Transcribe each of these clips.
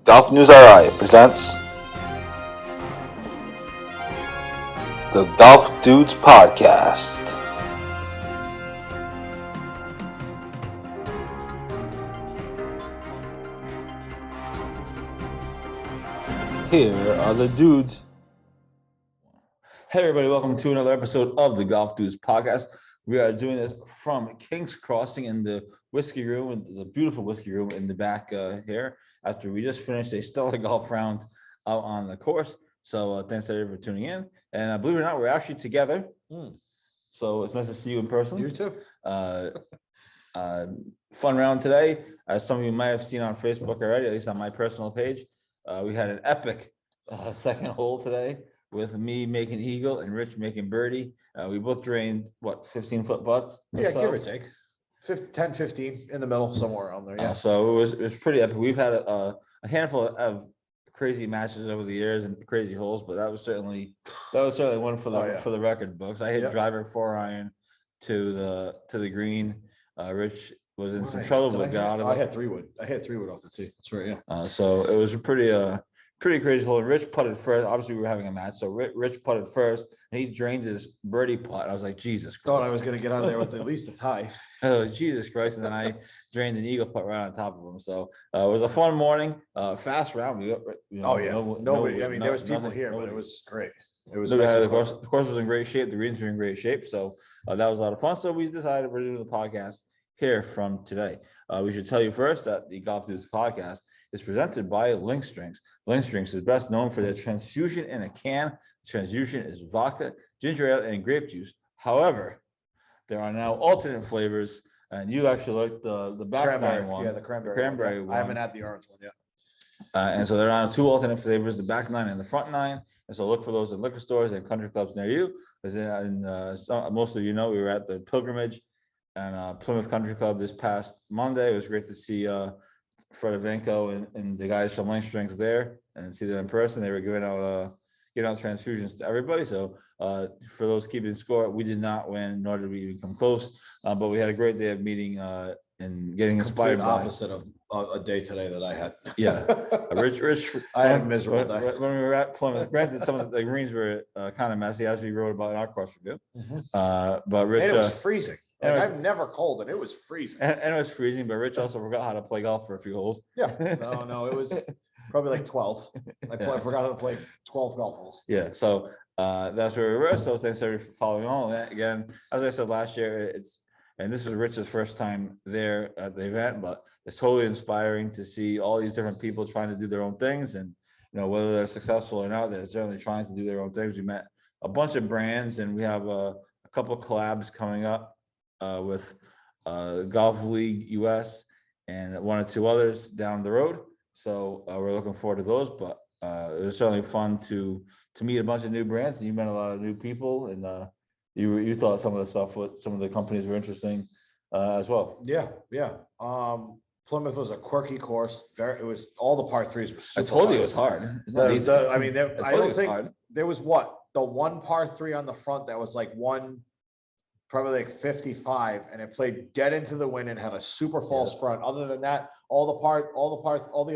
GolfNewsRI presents the Golf Dudes Podcast. Here are the dudes. Hey everybody, welcome to another episode of the Golf Dudes Podcast. We are doing this from King's Crossing in the whiskey room, the beautiful whiskey room in the back here, after we just finished a stellar golf round out on the course. So thanks everybody for tuning in. And believe it or not, we're actually together. So it's nice to see you in person. You too. Fun round today. As some of you might have seen on Facebook already, at least on my personal page, we had an epic second hole today with me making eagle and Rich making birdie. We both drained, 15-foot putts? Yeah, give or take. 10, 15 in the middle, somewhere around there. Yeah. So it was pretty epic. We've had a handful of crazy matches over the years and crazy holes, but that was certainly one for the record books. I hit driver 4-iron to the green. Rich was in some trouble, but got out of it. I had 3-wood off the tee. That's right. Yeah. So it was a pretty crazy hole. And Rich putted first. Obviously, we were having a match, so Rich putted first, and he drained his birdie putt. I was like, Jesus Christ! Thought I was going to get out of there with at least a tie. Oh, Jesus Christ! And then I drained an eagle putt right on top of him. So it was a fun morning, fast round. Nobody. I mean, there was people here, but it was great. It was. The course was in great shape. The greens were in great shape. So that was a lot of fun. So we decided we're doing the podcast here from today. We should tell you first that the Golf Dudes Podcast is presented by Link Drinks. Link Drinks is best known for their transfusion in a can. Transfusion is vodka, ginger ale, and grape juice. However, there are now alternate flavors, and you actually like the back nine one. Yeah, the cranberry one. I haven't had the orange one yet. And so there are now two alternate flavors, the back nine and the front nine. And so look for those in liquor stores and country clubs near you. Because most of you know, we were at the pilgrimage and Plymouth Country Club this past Monday. It was great to see Fred Evanko and the guys from Link Drinks there and see them in person. They were giving out transfusions to everybody. So for those keeping score, we did not win, nor did we even come close. But we had a great day of meeting and getting inspired. Opposite of a day today that I had. Yeah, Rich. I had a miserable day when we were at Plymouth. Granted, some of the greens were kind of messy, as we wrote about in our course review. But Rich, and it was freezing. I'm never cold, and it was freezing. And it was freezing, but Rich also forgot how to play golf for a few holes. Yeah, no, it was probably like 12. I forgot how to play 12 golf holes. Yeah, so that's where we were. So thanks everybody for following on. Again, as I said last year, this was Rich's first time there at the event, but it's totally inspiring to see all these different people trying to do their own things, and whether they're successful or not, they're certainly trying to do their own things. We met a bunch of brands, and we have a couple of collabs coming up with Golf League US and one or two others down the road. So we're looking forward to those, but it was certainly fun to meet a bunch of new brands, and you met a lot of new people, and you thought some of the stuff with some of the companies were interesting as well. Yeah. Plymouth was a quirky course. It was all the par threes were super I told hard. you it was hard. I don't think there was the one par three on the front that was like probably like 55, and it played dead into the wind and had a super false front. Other than that, all the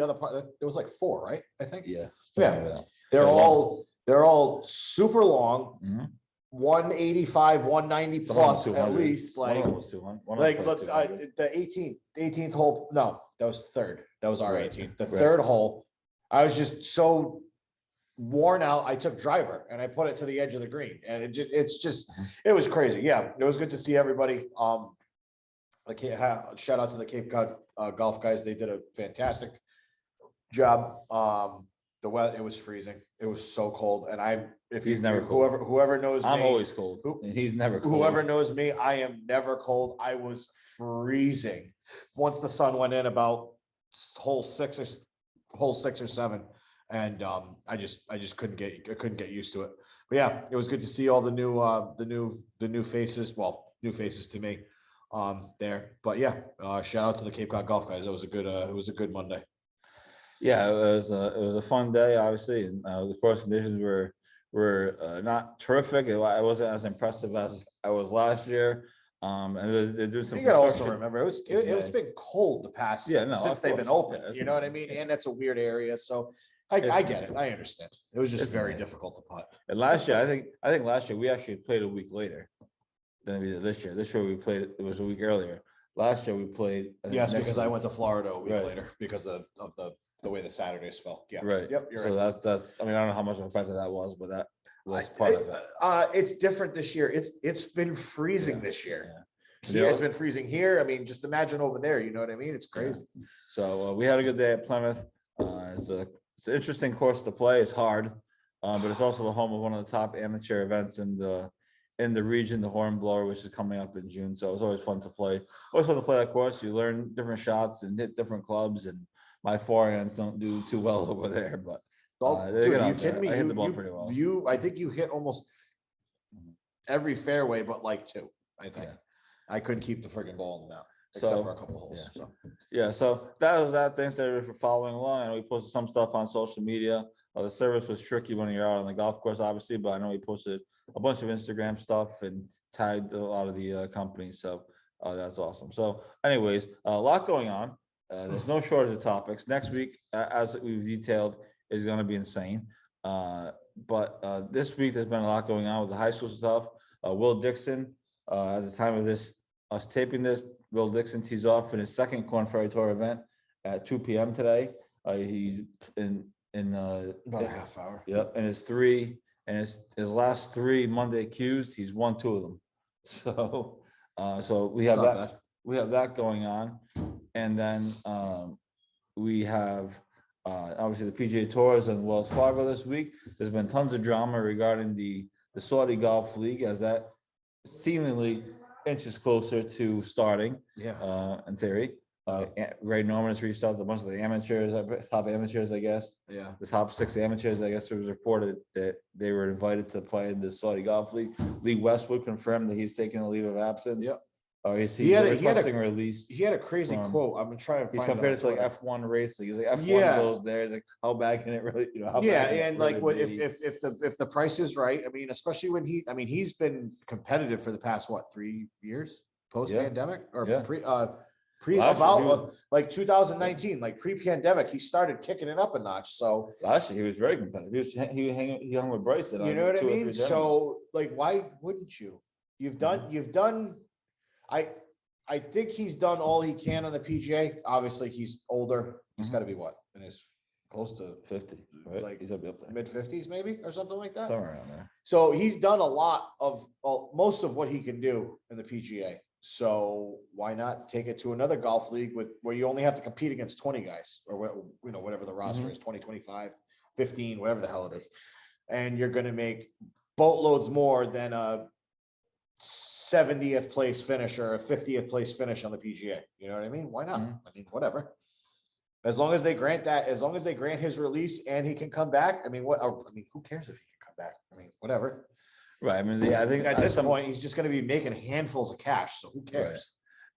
other part, there was like 4, right? I think. Yeah. They're all super long. 185, 190 plus at least. Like, look, the 18th hole. No, that was third. That was our 18th. The third hole, I was just so worn out. I took driver and I put it to the edge of the green, and it was crazy. Yeah, it was good to see everybody. Shout out to the Cape Cod golf guys. They did a fantastic job. The weather, it was freezing. It was so cold, and whoever knows me, I'm always cold. And he's never cold. Whoever knows me, I am never cold. I was freezing once the sun went in about hole 6 or 7. And I just couldn't get used to it. But yeah, it was good to see all the new faces. Well, new faces to me there. But yeah, shout out to the Cape Cod golf guys. It was a good Monday. Yeah, it was a fun day, obviously, and the course conditions were not terrific. I wasn't as impressive as I was last year. And they're doing some. You gotta also construction. remember, it's been cold the past, since they've been open, you know what I mean? And that's a weird area, so I get it, I understand. It was just very difficult to putt. And last year, I think last year we actually played a week later than we did this year. This year we played, it was a week earlier. Last year we played. Yes, because I went to Florida a week later because of the way the Saturdays fell. Yeah. Right. Yep. You're So right. that's, I mean, I don't know how much of a factor that was, but that was part of it. It's different this year. It's been freezing this year. Yeah. Here, it's been freezing here. I mean, just imagine over there, you know what I mean? It's crazy. So we had a good day at Plymouth. It's an interesting course to play. It's hard, but it's also the home of one of the top amateur events in the region, the Hornblower, which is coming up in June. So it's always fun to play. Always fun to play that course. You learn different shots and hit different clubs. And my forehands don't do too well over there, but Dude, you kidding me? I hit the ball pretty well. I think you hit almost every fairway but like two. I think I couldn't keep the friggin' ball in the mouth except for a couple holes. So that was that. Thanks everybody for following along. I know we posted some stuff on social media. The service was tricky when you're out on the golf course, obviously, but I know we posted a bunch of Instagram stuff and tagged a lot of the companies. So that's awesome. So anyways, a lot going on. There's no shortage of topics. Next week, as we've detailed, is going to be insane. But this week, there's been a lot going on with the high school stuff. Will Dixon, at the time of us taping this, Will Dixon tees off in his second Korn Ferry Tour event at 2 p.m. today. He's in about a half hour. Yep, and his last three Monday Qs, he's won two of them. So we have that. We have that going on, and then we have obviously the PGA Tours and Wells Fargo this week. There's been tons of drama regarding the Saudi Golf League as that seemingly inches closer to starting. In theory. Ray Norman has reached out to a bunch of the amateurs, top amateurs, I guess. Yeah. The top 6 amateurs, I guess it was reported that they were invited to play in the Saudi Golf League. Lee Westwood confirmed that he's taking a leave of absence. Yep. He had a release. He had a crazy quote. I'm gonna try and He's find compared it to like F1 racing. He's like F1 goes there. He's like, how bad can it really? And like what if the price is right? I mean, especially when he's been competitive for the past 3 years post pandemic or like 2019, like pre-pandemic, he started kicking it up a notch. So last year he was very competitive. He hung with Bryson. You know what I mean? So like, why wouldn't you? You've done. I think he's done all he can on the PGA. Obviously, he's older. He's got to be in his close to 50, right? Like he's up there, mid-50s maybe or something like that. Somewhere around there. So he's done a lot of most of what he can do in the PGA. So why not take it to another golf league where you only have to compete against 20 guys or whatever the roster is, 20, 25, 15, whatever the hell it is. And you're going to make boatloads more than a 70th place finish or a 50th place finish on the PGA. You know what I mean? Why not? I mean, whatever. As long as they grant his release and he can come back. I mean, who cares if he can come back? I mean, whatever. Right. I mean, I think at this point, he's just going to be making handfuls of cash. So who cares? Right.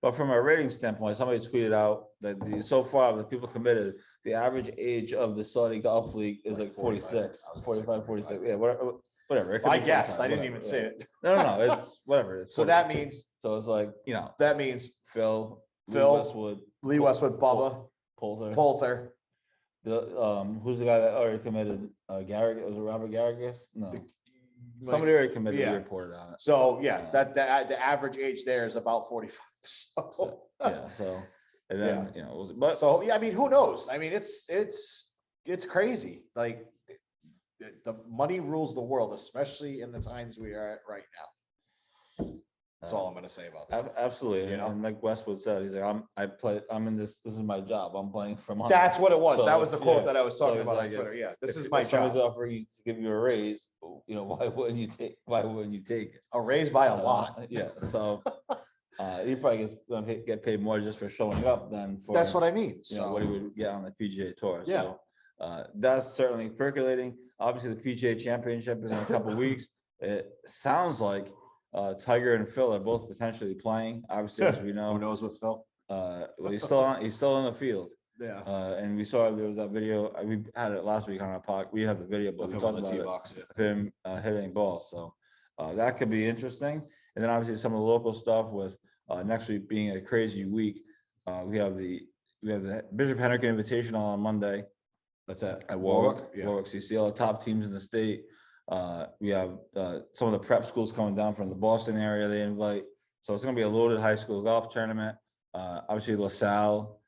But from a rating standpoint, somebody tweeted out that so far the people committed, the average age of the Saudi Golf League is like 46, 45, 46. Yeah, whatever. I guessed. I didn't even say it. No, it's whatever. It's so that means. So it's like, that means Phil, Lee Westwood, Bubba, Poulter. Who's the guy that already committed? Garrigus? Was it Robert Garrigus? No. Somebody already committed. Yeah. Reported on it. So that the average age there is about 45. So and then I mean, who knows? I mean, it's crazy. Like the money rules the world, especially in the times we are at right now. That's all I'm going to say about that. Absolutely. And like Westwood said, he's like, I'm in this is my job. I'm playing for money. That's what it was. So, that was the quote that I was talking about on Twitter. This is my job. Someone's offering to give you a raise, why wouldn't you take it? A raise by a lot. So he probably get paid more just for showing up than for. That's what I mean. What he would get on the PGA Tour. So that's certainly percolating. Obviously, the PGA Championship is in a couple of weeks. It sounds like Tiger and Phil are both potentially playing. Obviously, as we know. Who knows with Phil? Well, he's still in the field. Yeah. And we saw there was that video. We had it last week on our podcast. We have the video, but we talked about him hitting balls. So that could be interesting. And then obviously some of the local stuff with next week being a crazy week. We have the Bishop Henrik Invitational on Monday. That's it. At Warwick. Yeah. Warwick. So you see all the top teams in the state. We have some of the prep schools coming down from the Boston area. They invite. So it's going to be a loaded high school golf tournament. Obviously, LaSalle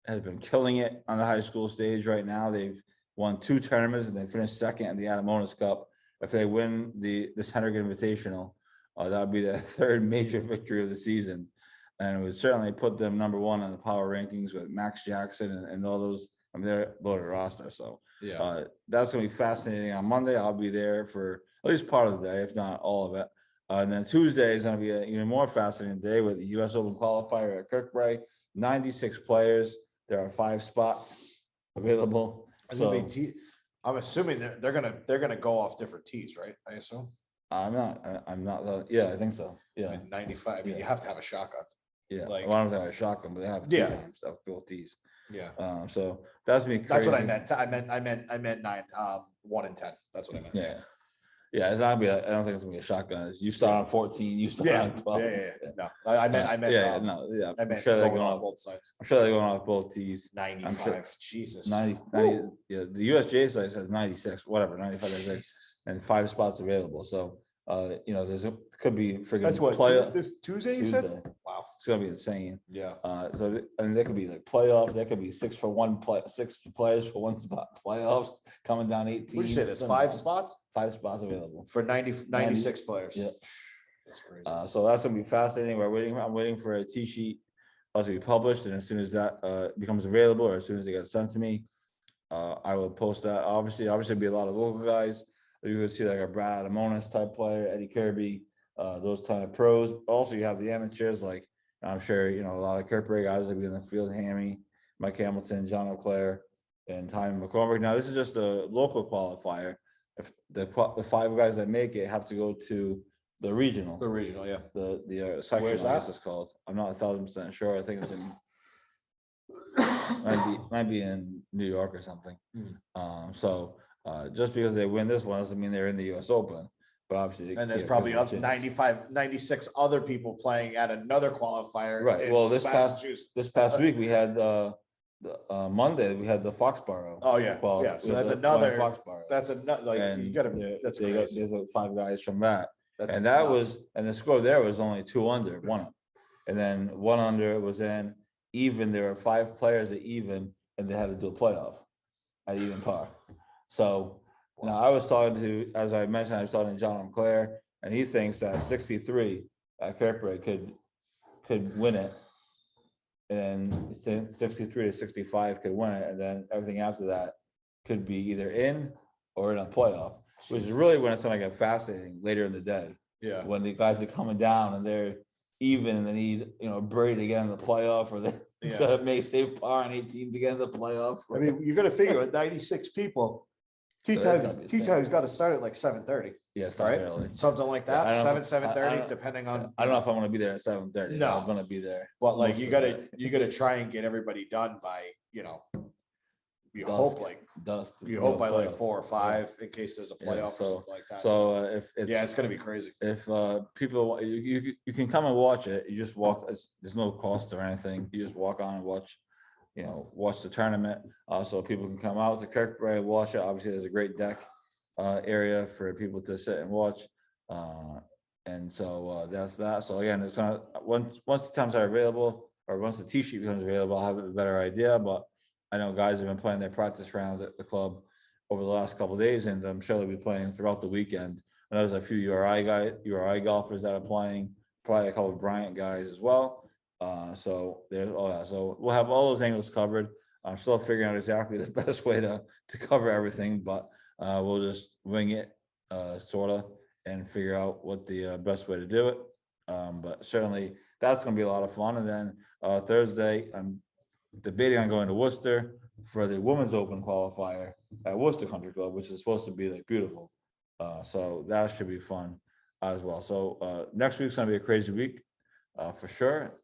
has been killing it on the high school stage right now. They've won 2 tournaments and they finished second in the Adamonis Cup. If they win this Henrik Invitational, that would be their 3rd major victory of the season. And it would certainly put them number 1 on the power rankings with Max Jackson and all those. I mean, they're loaded roster. So Yeah. that's going to be fascinating on Monday. I'll be there for at least part of the day, if not all of it. And then Tuesday is going to be an even more fascinating day with the US Open Qualifier at Kirkbride. 96 players. There are 5 spots available. So I'm assuming they're gonna go off different tees, right? I assume. I'm not. Yeah, I think so. Yeah. 95. I mean, you have to have a shotgun. Yeah. Like, well, I don't think I have a shotgun, but they have Yeah. times of both tees. Yeah. So that's me. That's what I meant. I meant 9, 1 and 10. That's what I meant. Yeah. Yeah, it's not gonna be. I don't think it's gonna be a shotgun. You start on 14. You start on 12. Yeah. No, I meant. Yeah, no, yeah. I I'm meant sure they're going going on off. both sides. I'm sure they're going off both tees. 95. sure- Jesus. 90. Yeah, the USGA site says 96, whatever, 95, 96, and 5 spots available. So, could be freaking That's what this Tuesday. You said. Tuesday. Wow. It's gonna be insane. Yeah. There could be like playoffs. There could be 6 players for 1 spot playoffs coming down 18. What did you say? There's 5 spots 5 spots available for 96 players. Yeah. That's crazy. So that's gonna be fascinating. I'm waiting for a T sheet to be published, and as soon as that becomes available, or as soon as it gets sent to me, I will post that. Obviously, there'll be a lot of local guys. You would see like a Brad Adamonis type player, Eddie Kirby, those kind of pros. Also, you have the amateurs, like I'm sure a lot of Kirkbride guys will be in the field. Hammy, Mike Hamilton, John O'Clair, and Tommy McCormick. Now, this is just a local qualifier. If the 5 guys that make it have to go to the regional. The regional, yeah. The section, Where's I guess that? it's called. I'm not 1,000% sure. I think it's in might be in New York or something. So just because they win this one doesn't mean they're in the US Open. But obviously, And there's probably 96 other people playing at another qualifier. Right. Well, this Massachusetts. past week we had Monday we had the Foxborough. Oh yeah. Yeah. So that's another. Foxborough. That's another. Like And you gotta. That's crazy. there's 5 guys from that. That's And that nuts. the score there was only 2 under, 1 up. And then 1 under was in even. There were 5 players at even, and they had to do a playoff at even par. So now I was talking to, as I mentioned, I was talking to John O'Clair, and he thinks that 63 at Kirkbride could win it. And since 63 to 65 could win it, and then everything after that could be either in or in a playoff, which is really when it's going to get fascinating later in the day. Yeah. When the guys are coming down and they're even and they need, Brady to get in the playoff, or they may save par on 18 to get in the playoff. I mean, you're gonna figure with 96 people, tee time's got to start at like 7:30. Yeah, start Right? early. Something like that. I don't know. 7:30, depending on. I don't know if I'm going to be there at 7:30. No. I'm going to be there. But like most you of gotta the try and get everybody done by you Dusk. hope like dust. you hope by like playoff. 4 or 5 in case there's a Yeah, playoff or so- something like that. So if it's, yeah, it's gonna be crazy. if people, you can come and watch it. You just walk. There's no cost or anything. You just walk on and watch. Watch the tournament. So people can come out to Kirkbride, watch it. Obviously, there's a great deck area for people to sit and watch. And so that's that. So again, it's not once the times are available, or once the tee sheet becomes available, I'll have a better idea. But I know guys have been playing their practice rounds at the club over the last couple of days, and I'm sure they'll be playing throughout the weekend. And there's a few URI golfers that are playing, probably a couple of Bryant guys as well. So there's so we'll have all those angles covered. I'm still figuring out exactly the best way to cover everything, but we'll just wing it sort of and figure out what the best way to do it. But certainly that's going to be a lot of fun. And then Thursday, I'm debating on going to Worcester for the Women's Open Qualifier at Worcester Country Club, which is supposed to be like beautiful. So that should be fun as well. So next week's going to be a crazy week for sure.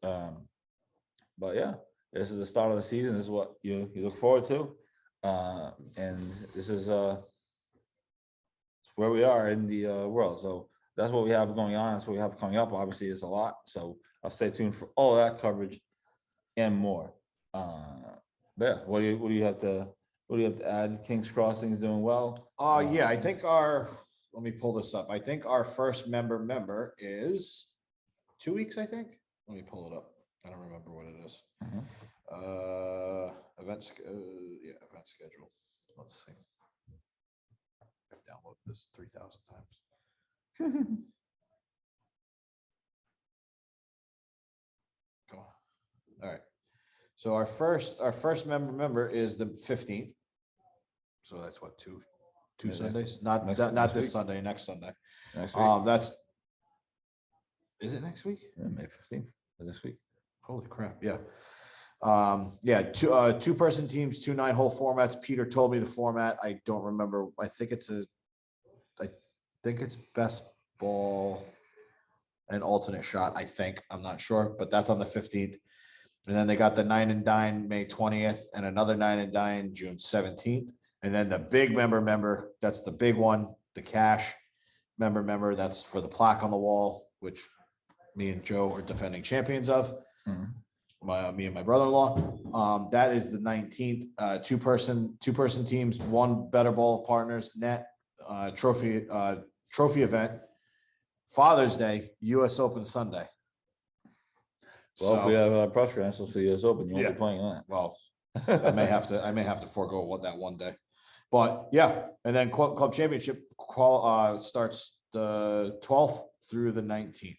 But yeah, this is the start of the season. This is what you look forward to. And this is it's where we are in the world. So that's what we have going on. That's what we have coming up. Obviously, it's a lot. So I'll stay tuned for all that coverage and more. But yeah, what do you have to add? King's Crossing's doing well. Yeah, I think let me pull this up. I think our first member is 2 weeks, I think. Let me pull it up. I don't remember what it is. Event schedule. Let's see. I've downloaded this 3,000 times. Come on. All right. So our first member is the 15th. So that's what, two Sundays? Not this Sunday, next Sunday. Next week. Is it next week? Yeah, May 15th this week. Holy crap, yeah. Two-person teams, 2 9-hole formats. Peter told me the format. I don't remember. I think it's best ball and alternate shot, I think. I'm not sure, but that's on the 15th. And then they got the 9 and Dine May 20th and another 9 and Dine June 17th. And then the big member, that's the big one, the cash member, that's for the plaque on the wall, which me and Joe are defending champions of. Me and my brother-in-law. That is the 19th. Two-person teams, 1 better ball of partners, net trophy event. Father's Day, US Open Sunday. Well, if we have a press credentials for the US Open, you won't be playing that. Well, I may have to forego that one day. But yeah, and then club championship starts the 12th through the 19th.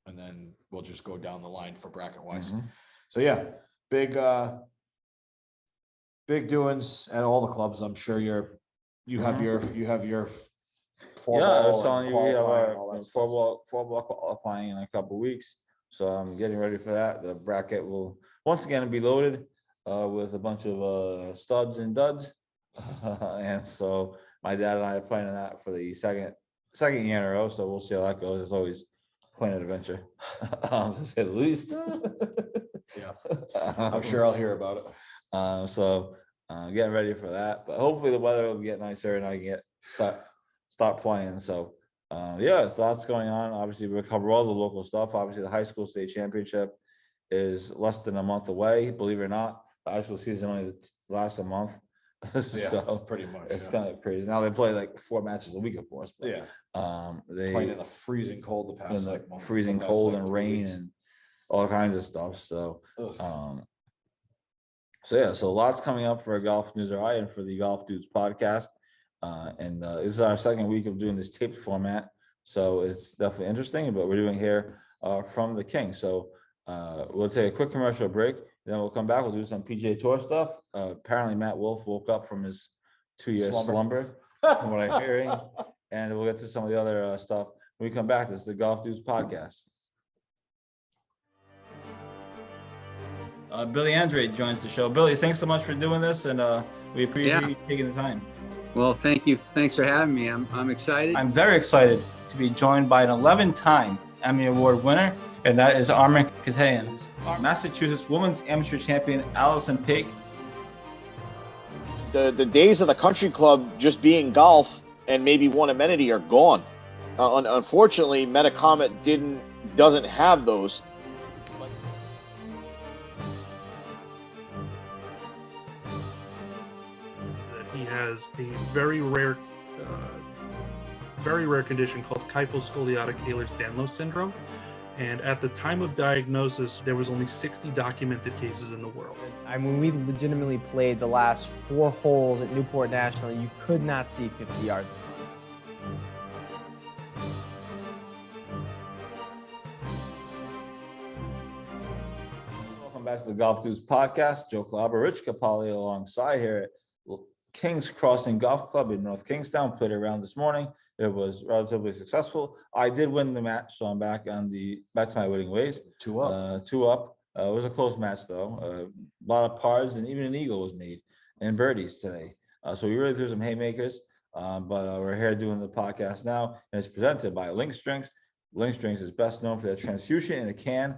And then we'll just go down the line for bracket wise. So yeah, big doings at all the clubs. I'm sure you have your I was telling you we have our four ball qualifying in a couple of weeks. So I'm getting ready for that. The bracket will once again be loaded with a bunch of studs and duds. And so my dad and I are playing that for the second year in a row. So we'll see how that goes. It's always quite an adventure, to say the least. Yeah, I'm sure I'll hear about it. So getting ready for that. But hopefully the weather will get nicer and I can start playing. So yeah, so lots going on. Obviously, we cover all the local stuff. Obviously, the high school state championship is less than a month away. Believe it or not, the high school season only lasts a month. Yeah, so pretty much. It's kind of crazy. Now they play like 4 matches a week, of course. But, they played in the freezing cold the past freezing cold and rain and all kinds of stuff. So, so lots coming up for GolfNewsRI and for the Golf Dudes podcast. This is our second week of doing this taped format, so it's definitely interesting. But we're doing here from the King. So we'll take a quick commercial break, then we'll come back. We'll do some PGA Tour stuff. Apparently, Matt Wolf woke up from his 2-year slumber, from what I'm hearing, and we'll get to some of the other stuff when we come back. This is the Golf Dudes podcast. Billy Andre joins the show. Billy, thanks so much for doing this, and we appreciate you taking the time. Well, thank you. Thanks for having me. I'm excited. I'm very excited to be joined by an 11-time Emmy Award winner, and that is Armin Katayan. Massachusetts Women's Amateur Champion Allison Paik. The days of the country club just being golf and maybe one amenity are gone. Unfortunately, Metacomet doesn't have those. He has a very rare condition called kyphoscoliotic Ehlers-Danlos syndrome. And at the time of diagnosis, there was only 60 documented cases in the world. I mean, we legitimately played the last 4 holes at Newport National. You could not see 50 yards. Welcome back to the Golf Dudes podcast. Joe Collabs, Rich Capali alongside here at King's Crossing Golf Club in North Kingstown. Played around this morning. It was relatively successful. I did win the match, so I'm back to my winning ways. 2 up. 2 up. It was a close match though. A lot of pars and even an eagle was made and birdies today. So we really threw some haymakers. But we're here doing the podcast now, and it's presented by Link Strings. Link Strings is best known for their transfusion in a can,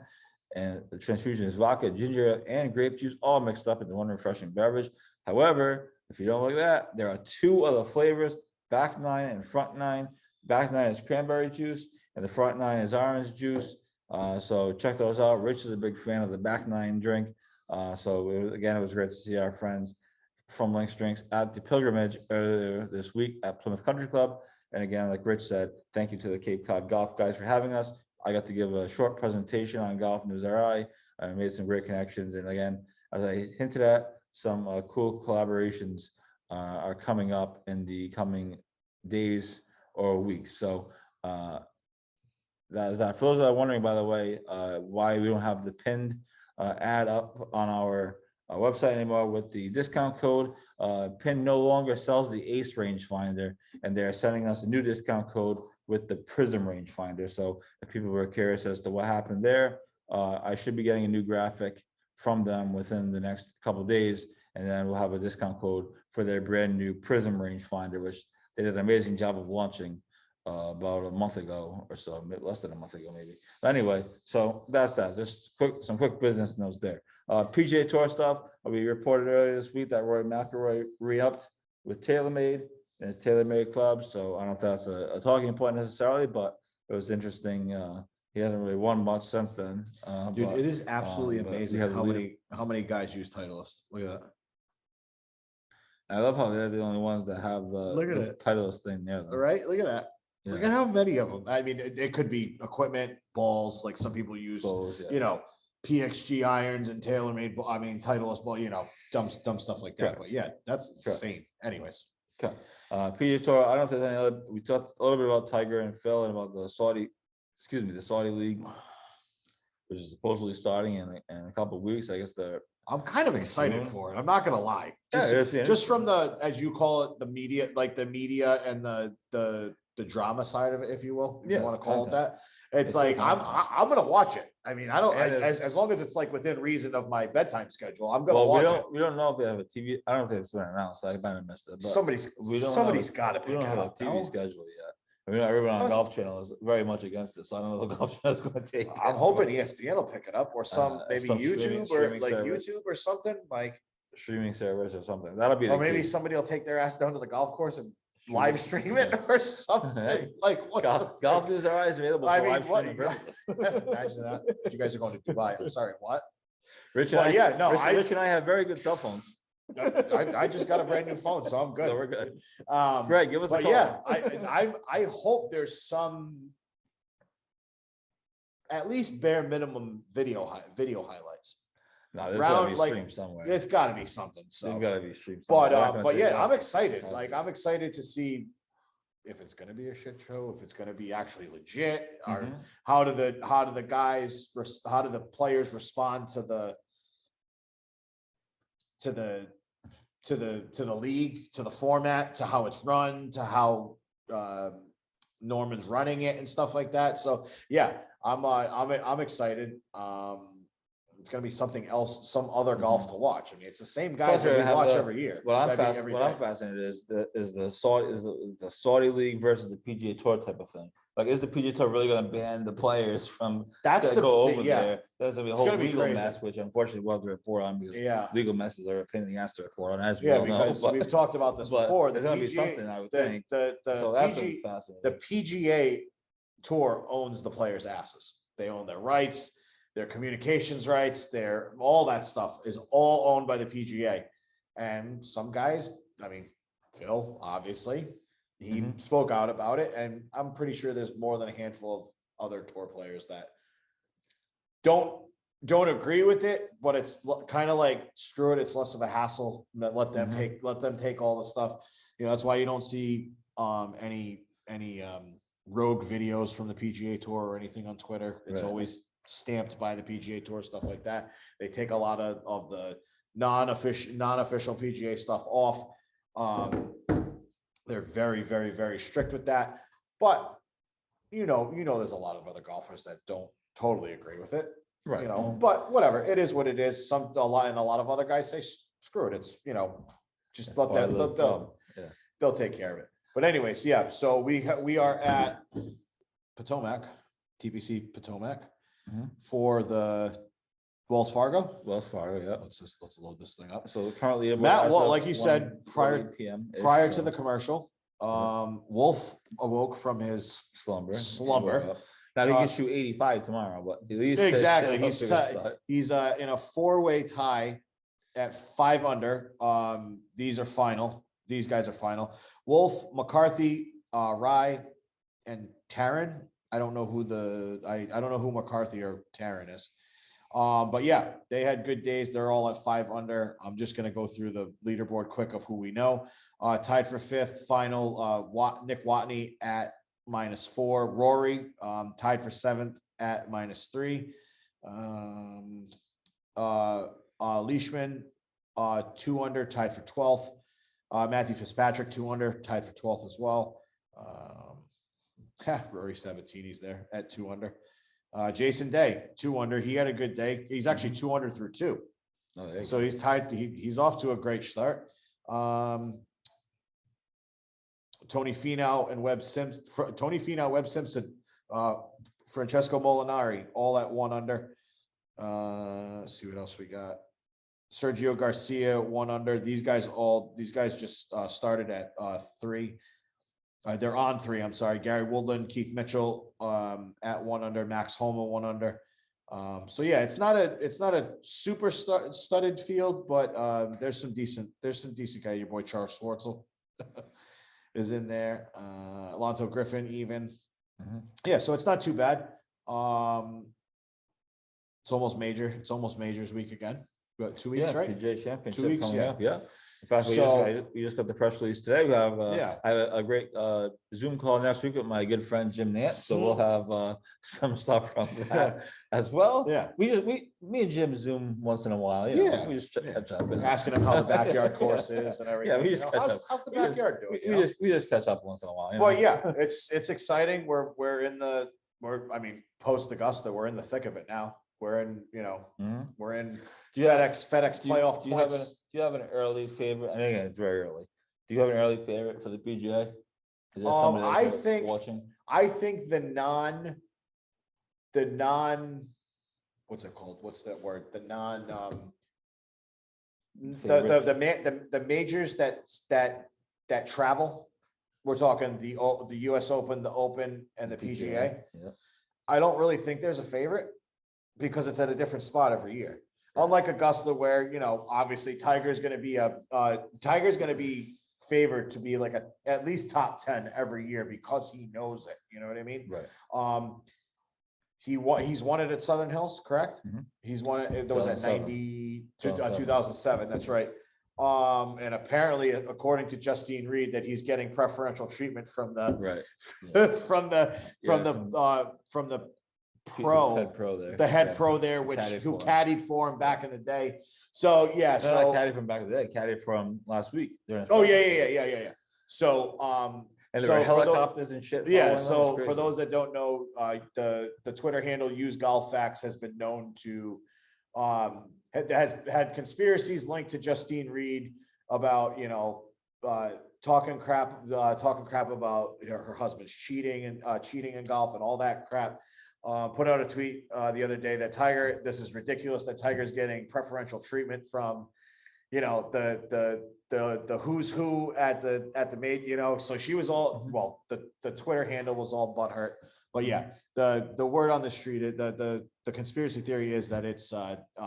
and the transfusion is vodka, ginger, and grape juice all mixed up into one refreshing beverage. However, if you don't like that, there are 2 other flavors: back 9 and front 9. back nine is cranberry juice, and the front nine is orange juice. So check those out. Rich is a big fan of the back nine drink. Again, it was great to see our friends from Links Drinks at the pilgrimage earlier this week at Plymouth Country Club. And again, like Rich said, thank you to the Cape Cod Golf guys for having us. I got to give a short presentation on GolfNewsRI. I made some great connections. And again, as I hinted at, some cool collaborations are coming up in the coming days or weeks. So that is that. For those that are wondering, by the way, why we don't have the pinned ad up on our website anymore with the discount code, Pin no longer sells the Ace rangefinder, and they're sending us a new discount code with the Prism rangefinder. So if people were curious as to what happened there, I should be getting a new graphic from them within the next couple of days, and then we'll have a discount code for their brand new Prism rangefinder, which they did an amazing job of launching about a month ago or so, less than a month ago maybe. But anyway, so that's that. Just some quick business notes there. PGA Tour stuff. We reported earlier this week that Rory McIlroy re-upped with TaylorMade and his TaylorMade club. So I don't know if that's a talking point necessarily, but it was interesting. He hasn't really won much since then. Dude, it is absolutely amazing but how many guys use Titleist. Look at that. I love how they're the only ones that have Look at the it. Titleist thing there. Though. All right, look at that. Yeah. Look at how many of them. I mean, it could be equipment, balls, like some people use, Bowls, yeah. you know, PXG irons and TaylorMade, I mean, Titleist ball, you know, dumb stuff like that. Correct. But yeah, that's insane. Anyways. Okay. PGA Tour. I don't know if there's any other. We talked a little bit about Tiger and Phil and about the Saudi League, which is supposedly starting in a couple of weeks. I guess I'm kind of excited June. for it. I'm not gonna lie. Just from the, as you call it, the media, like the media and the drama side of it, if you will, if you want to call it that. It's like I'm gonna watch it. I mean, as long as it's like within reason of my bedtime schedule, I'm gonna watch it. We don't know if they have a TV. I don't know if it's been announced. I might have missed it. But Somebody's got to pick we don't it have a up. TV schedule yet. I mean, everyone on Golf Channel is very much against it, so I don't know if the Golf Channel is going to take. I'm hoping ESPN will pick it up, or maybe some YouTube streaming or like service. YouTube or something like. Streaming service or something. That'll be. Or the maybe key. somebody will take their ass down to the golf course and live stream it or something. Hey, Like what? Golf NewsRI is available for live streaming purposes. Imagine that. You guys are going to Dubai. I'm sorry, what? Rich and I, Rich and I have very good cell phones. I just got a brand new phone, so I'm good. So we're good. Greg, give us a but call. yeah, I hope there's some at least bare minimum video highlights. No, there's gotta be like, streamed somewhere. There's got to be something. So There's gotta be streamed but somewhere. but yeah, I'm excited. Like I'm excited to see if it's going to be a shit show, if it's going to be actually legit, or how do the players respond to the league, to the format, to how it's run, to how Norman's running it and stuff like that. So yeah, I'm excited. It's going to be something else, some other golf to watch. I mean, it's the same guys that we watch every year. What I'm fascinated is the Saudi League versus the PGA Tour type of thing. Like, is the PGA Tour really going to ban the players from go over there? That's going to be a whole legal mess, which unfortunately we'll have to report on because legal messes are a pain in the ass to report on, as we all know. Because we've talked about this before. There's going to be something, I would think. So that's fascinating. The PGA Tour owns the players' asses. They own their rights, their communications rights, all that stuff is all owned by the PGA. And some guys, I mean, Phil, obviously, he spoke out about it, and I'm pretty sure there's more than a handful of other tour players that don't agree with it, but it's kind of like, screw it, it's less of a hassle. Let them take all the stuff. You know, that's why you don't see any rogue videos from the PGA Tour or anything on Twitter. It's always stamped by the PGA Tour, stuff like that. They take a lot of the non-official PGA stuff off. They're very, very, very strict with that. But you know, there's a lot of other golfers that don't totally agree with it. Right. You know, but whatever. It is what it is. A lot of other guys say, screw it. It's, you know, just let them. They'll take care of it. But anyways, yeah. So we are at Potomac, TPC Potomac, for the Wells Fargo. Yeah. Let's load this thing up. So currently, Matt, like you said, prior PM to the commercial, Wolf awoke from his Slumber. Uh, Now he can shoot 85 tomorrow, but at least exactly. he's He's in a 4-way tie at 5 under. These are final. These guys are final. Wolf, McCarthy, Rye, and Taryn. I don't know who I don't know who McCarthy or Taryn is. But yeah, they had good days. They're all at 5 under. I'm just gonna go through the leaderboard quick of who we know. Tied for 5th, final, Nick Watney at -4. Rory, tied for 7th at -3. Leishman, 2 under, tied for 12th. Matthew Fitzpatrick, 2 under, tied for 12th as well. Rory Sabatini's there at 2 under. Jason Day, 2 under. He had a good day. He's actually 2 under through 2. Oh, so he's tied. He's off to a great start. Tony Finau and Webb Simpson. Francesco Molinari, all at 1 under. Let's see what else we got. Sergio Garcia, 1 under. These guys just started at 3. They're on 3. I'm sorry. Gary Woodland, Keith Mitchell at 1 under. Max Homa 1 under. So yeah, it's not a super studded field, but there's some decent guys. Your boy Charles Schwartzel is in there. Alonzo Griffin even. Yeah, so it's not too bad. It's almost majors week again. About 2 weeks, right? PGA Championship 2 weeks, coming yeah. up. Yeah. In fact, we just got the press release today. We have I have a great Zoom call next week with my good friend Jim Nance. So we'll have some stuff from that as well. Yeah. Me and Jim Zoom once in a while. You know, we just catch up and asking him how the backyard course is and everything. Yeah, we just catch up. How's the backyard doing? We just catch up once in a while. Well, yeah, it's exciting. We're post Augusta, we're in the thick of it now. We're in, we're in FedEx playoff points. Do you have an early favorite? I think it's very early. Do you have an early favorite for the PGA? I think the non, what's it called? What's that word? The non, the majors that travel. We're talking the US Open, the Open, and the PGA. Yeah. I don't really think there's a favorite because it's at a different spot every year. Unlike Augusta, where obviously Tiger's going to be favored to be like at least top 10 every year because he knows it. You know what I mean? Right. He's won it at Southern Hills, correct? He's won it. That was at 2007. That's right. And apparently, according to Justine Reed, that he's getting preferential treatment from the from the head pro there, who caddied for him back in the day. So yeah, not caddied from back in the day, caddied from last week. Oh yeah. So and there were helicopters and shit. Yeah. So for those that don't know, the Twitter handle Use Golf Facts has been known to has had conspiracies linked to Justine Reed about talking crap about her husband's cheating in golf and all that crap. Put out a tweet the other day that this is ridiculous that Tiger's getting preferential treatment from the who's who at the mate, so she was all the Twitter handle was all butthurt. But yeah, the word on the street, the conspiracy theory is that it's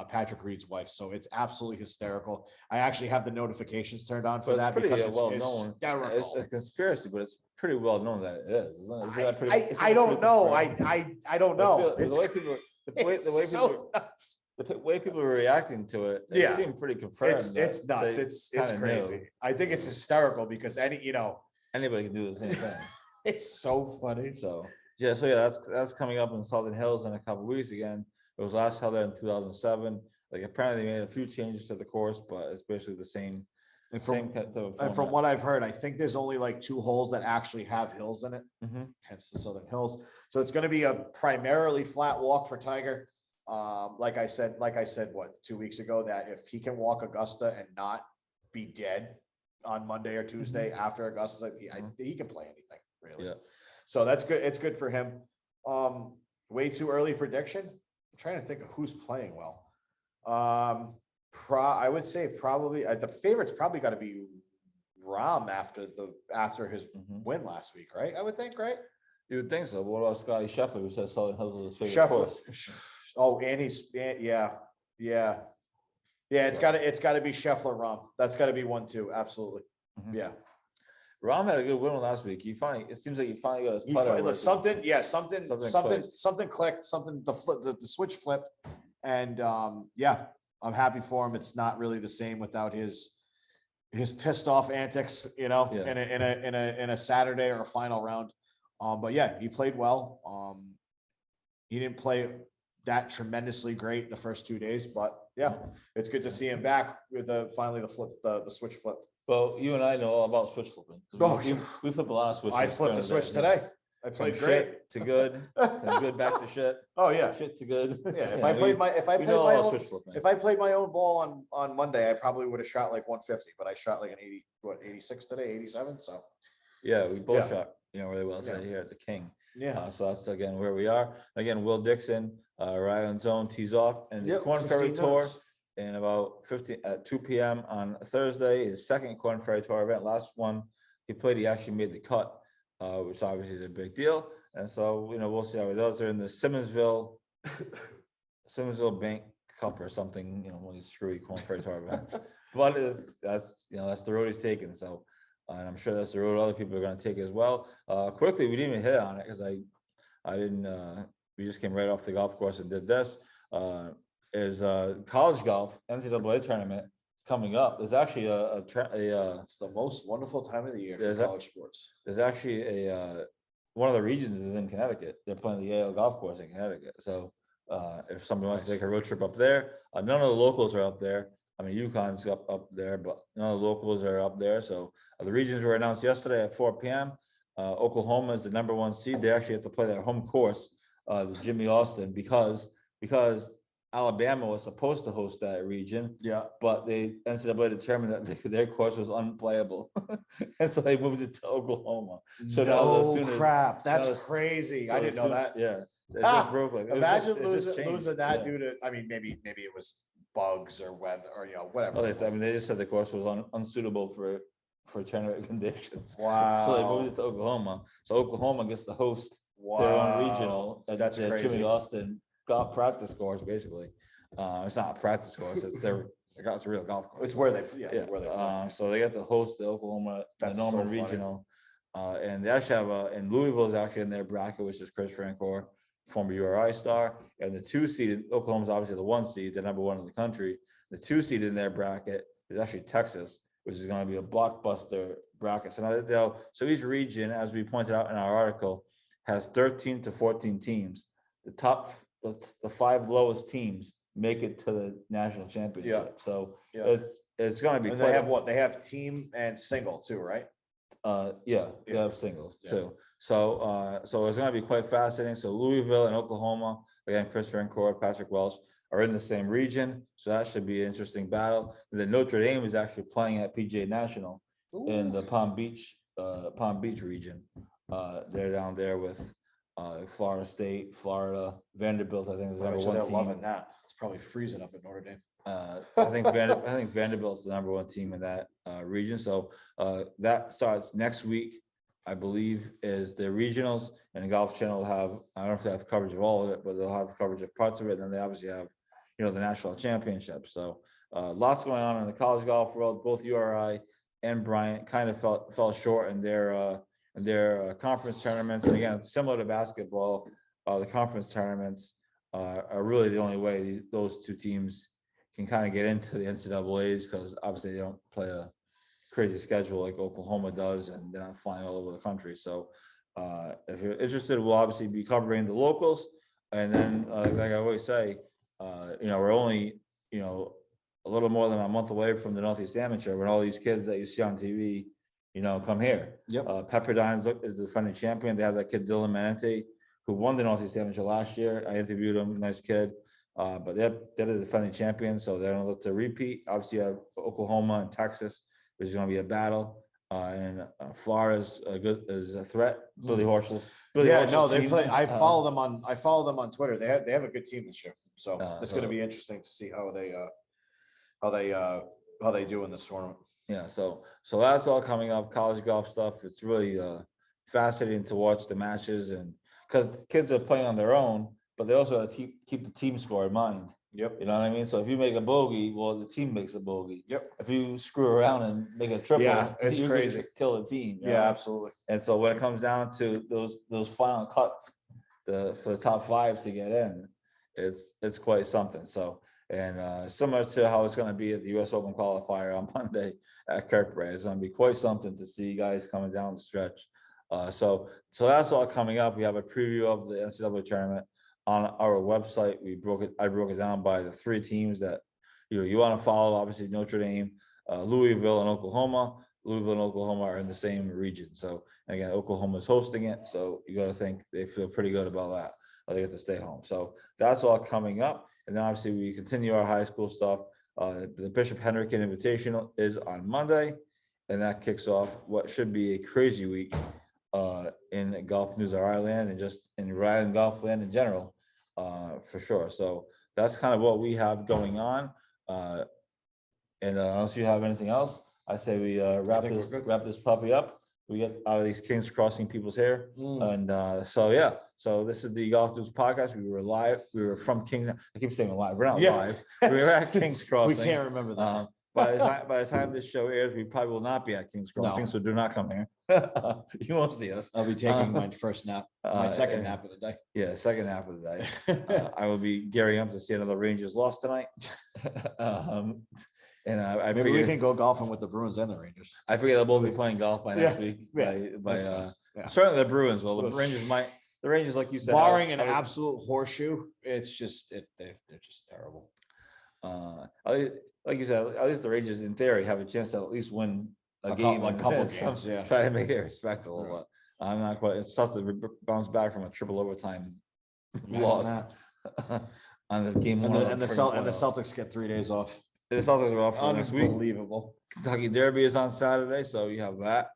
Patrick Reed's wife. So it's absolutely hysterical. I actually have the notifications turned on for that because it's well known. It's a conspiracy, but it's pretty well known that it is. I don't know. I don't know. The way people are reacting to it, they seem pretty confirmed. It's nuts. It's crazy. I think it's hysterical because anybody can do the same thing. It's so funny. So that's coming up in Southern Hills in a couple of weeks again. It was last held there in 2007. Like apparently they made a few changes to the course, but it's basically the same. And from what I've heard, I think there's only like 2 holes that actually have hills in it, hence the Southern Hills. So it's going to be a primarily flat walk for Tiger. Like I said, 2 weeks ago, that if he can walk Augusta and not be dead on Monday or Tuesday after Augusta, he can play anything really. Yeah. So that's good. It's good for him. Way too early prediction. I'm trying to think of who's playing well. I would say probably the favorite's probably got to be Rahm after his win last week, right? I would think, right? You would think so. But what about Scotty Scheffler, who says Southern Hills is his favorite course? Oh, and yeah. It's got to be Scheffler, Rahm. That's got to be one too. Absolutely. Yeah. Rahm had a good win last week. It seems like he finally got his putter. Something clicked. The switch flipped, and I'm happy for him. It's not really the same without his pissed off antics, in a Saturday or a final round. But yeah, he played well. He didn't play that tremendously great the first 2 days, but yeah, it's good to see him back with the switch flipped. Well, you and I know all about switch flipping. We flip a lot of switches. I flipped the switch today. I played From great. Shit to good, from good back to shit. Oh yeah, shit to good. Yeah, if I played my own ball on Monday, I probably would have shot like 150, but I shot like an 86 today, 87. So yeah, we both shot really well today here at the King. Yeah. So that's again where we are. Again, Will Dixon, Ryan Zone tees off, and the Korn Ferry Tour in about 2 p.m. on Thursday. His second Korn Ferry Tour event. Last one he actually made the cut, which obviously is a big deal. And so we'll see how it does. They're in the Simmonsville Bank Cup or something. One of these screwy Korn Ferry Tour events. But that's the road he's taking. So. And I'm sure that's the road other people are going to take as well. Quickly, we didn't even hit on it because I didn't. We just came right off the golf course and did this. Is college golf NCAA tournament coming up? There's actually it's the most wonderful time of the year for college sports. There's actually one of the regions is in Connecticut. They're playing the Yale golf course in Connecticut. So if somebody wants to take a road trip up there, none of the locals are up there. I mean, UConn's up there, but none of the locals are up there. So the regions were announced yesterday at 4 p.m. Oklahoma is the #1 seed. They actually have to play their home course, the Jimmy Austin, because Alabama was supposed to host that region. Yeah. But they NCAA determined that their course was unplayable, and so they moved it to Oklahoma. So that's crazy. So I didn't know that. Yeah. It just broke. Imagine losing that due to. I mean, maybe it was bugs or weather or whatever. They just said the course was unsuitable for tournament conditions. Wow. So they moved it to Oklahoma. So Oklahoma gets to host their own regional at That's crazy. Jimmy Austin golf practice course, basically. It's not a practice course, it's a real golf course. It's where they so they get to host the Oklahoma Norman regional. And they actually have and Louisville is actually in their bracket, which is Chris Francoeur, former URI star, and the 2 seed. Oklahoma's obviously the 1 seed, the #1 in the country. The 2 seed in their bracket is actually Texas, which is going to be a blockbuster bracket. So each region, as we pointed out in our article, has 13 to 14 teams. The 5 lowest teams make it to the national championship. Yeah. So yeah. It's going to be. And they have what? They have team and single too, right? They have singles too. So it's going to be quite fascinating. So Louisville and Oklahoma, again, Chris Francoeur, Patrick Welch are in the same region. So that should be an interesting battle. And then Notre Dame is actually playing at PGA National in the Palm Beach region. They're down there with Florida State, Florida, Vanderbilt, I think is the #1 they're team. loving that. It's probably freezing up at Notre Dame. I think Vanderbilt's the #1 team in that region. So that starts next week, I believe, is the regionals, and the Golf Channel will have, I don't know if they have coverage of all of it, but they'll have coverage of parts of it. And then they obviously have, the national championship. So lots going on in the college golf world. Both URI and Bryant kind of fell short in their conference tournaments. And again, similar to basketball, the conference tournaments are really the only way those 2 teams can kind of get into the NCAAs, because obviously they don't play a crazy schedule like Oklahoma does, and they're not flying all over the country. So if you're interested, we'll obviously be covering the locals. And then, like I always say, we're only, a little more than a month away from the Northeast Amateur, when all these kids that you see on TV, come here. Yep. Pepperdine is the defending champion. They have that kid Dylan Manente, who won the Northeast Amateur last year. I interviewed him, nice kid. But they're the defending champions, so they're going to look to repeat. Obviously, you have Oklahoma and Texas, which is going to be a battle. And Florida's is a threat. Billy Horschel's. They play. I follow them on Twitter. They have a good team this year, so it's going to be interesting to see how they do in this tournament. Yeah, so that's all coming up, college golf stuff. It's really fascinating to watch the matches, and because kids are playing on their own, but they also have to keep the team score in mind. Yep. You know what I mean? So if you make a bogey, well, the team makes a bogey. Yep. If you screw around and make a triple, Yeah, it's you're gonna crazy. kill the team. you Yeah, know? absolutely. And so when it comes down to those final cuts, for the top five to get in, it's quite something. So, and similar to how it's going to be at the US Open Qualifier on Monday at Kirkbride, it's going to be quite something to see guys coming down the stretch. So that's all coming up. We have a preview of the NCAA tournament on our website. I broke it down by the three teams that you want to follow. Obviously, Notre Dame, Louisville, and Oklahoma. Louisville and Oklahoma are in the same region. So again, Oklahoma is hosting it. So you got to think they feel pretty good about that. They get to stay home. So that's all coming up. And then obviously we continue our high school stuff. The Bishop Hendricken Invitational is on Monday, and that kicks off what should be a crazy week in GolfNewsRI land and just in Rhode Island golf land in general, for sure. So that's kind of what we have going on. And unless you have anything else, I say we wrap this puppy up. We get out of these kings crossing people's hair. And so yeah, so this is the Golf News podcast. We were live. We were from Kings. I keep saying live. We're not live. We were at Kings Crossing. We can't remember that. By the time this show airs, we probably will not be at Kings Crossing. So do not come here. You won't see us. I'll be taking my first nap, my second nap of the day. Yeah, second nap of the day. I will be gearing up to see another Rangers loss tonight. And I Maybe figured, we can go golfing with the Bruins and the Rangers. I figure they'll both be playing golf by next Yeah, week. yeah, By yeah. certainly the Bruins. Well, the Rangers might. The Rangers, like you said, Barring an absolute horseshoe, it's just they're just terrible. Like you said, at least the Rangers, in theory, have a chance to at least win a game, a couple games. Yeah, try to make it respectable. But I'm not quite. It's tough to bounce back from a triple overtime loss on the game. And the Celtics get 3 days off. The Celtics are off for next week. Unbelievable. Kentucky Derby is on Saturday, so you have that.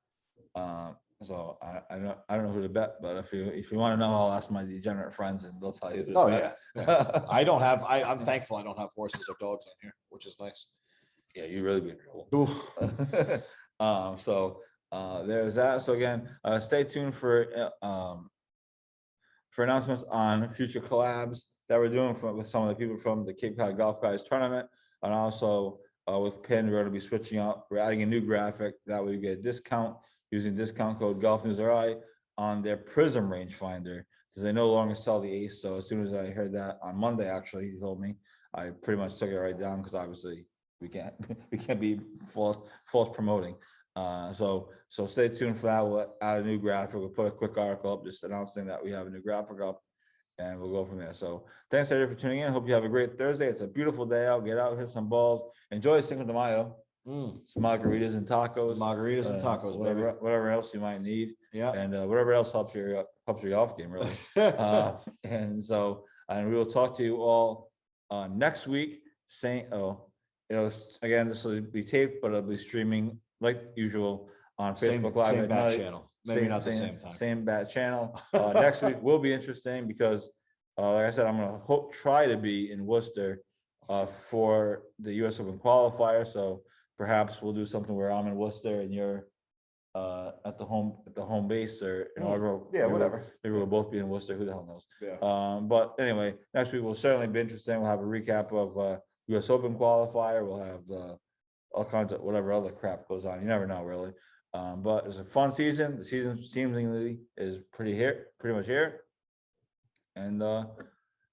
So I don't know who to bet, but if you want to know, I'll ask my degenerate friends and they'll tell you. Who to bet. Yeah. I'm thankful I don't have horses or dogs in here, which is nice. Yeah, you really be in trouble. So there's that. So again, stay tuned for announcements on future collabs that we're doing with some of the people from the Cape Cod Golf Guys tournament. And also with Penn, we're going to be switching out. We're adding a new graphic that way you get a discount using discount code GolfNewsRI on their Prism rangefinder, because they no longer sell the Ace. So as soon as I heard that on Monday, actually, he told me, I pretty much took it right down because obviously we can't be false promoting. So stay tuned for that. We'll add a new graphic. We'll put a quick article up just announcing that we have a new graphic up, and we'll go from there. So thanks everybody for tuning in. Hope you have a great Thursday. It's a beautiful day out. Get out, hit some balls. Enjoy Cinco de Mayo. Some margaritas and tacos. Whatever else you might need. Yeah. And whatever else helps your golf game, really. And we will talk to you all next week. Again, this will be taped, but it'll be streaming like usual on Facebook Live. Same bat channel. Maybe not the same time. Same bat channel. Next week will be interesting because, like I said, I'm going to try to be in Worcester for the US Open Qualifier. So perhaps we'll do something where I'm in Worcester and you're at the home base, or whatever. Maybe we'll both be in Worcester. Who the hell knows? Yeah. But anyway, next week will certainly be interesting. We'll have a recap of US Open Qualifier. We'll have all kinds of whatever other crap goes on. You never know, really. But it's a fun season. The season seemingly is pretty much here. And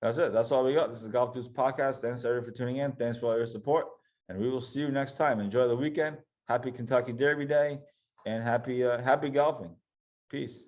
that's it. That's all we got. This is the Golf News Podcast. Thanks everybody for tuning in. Thanks for all your support. And we will see you next time. Enjoy the weekend. Happy Kentucky Derby Day and happy golfing. Peace.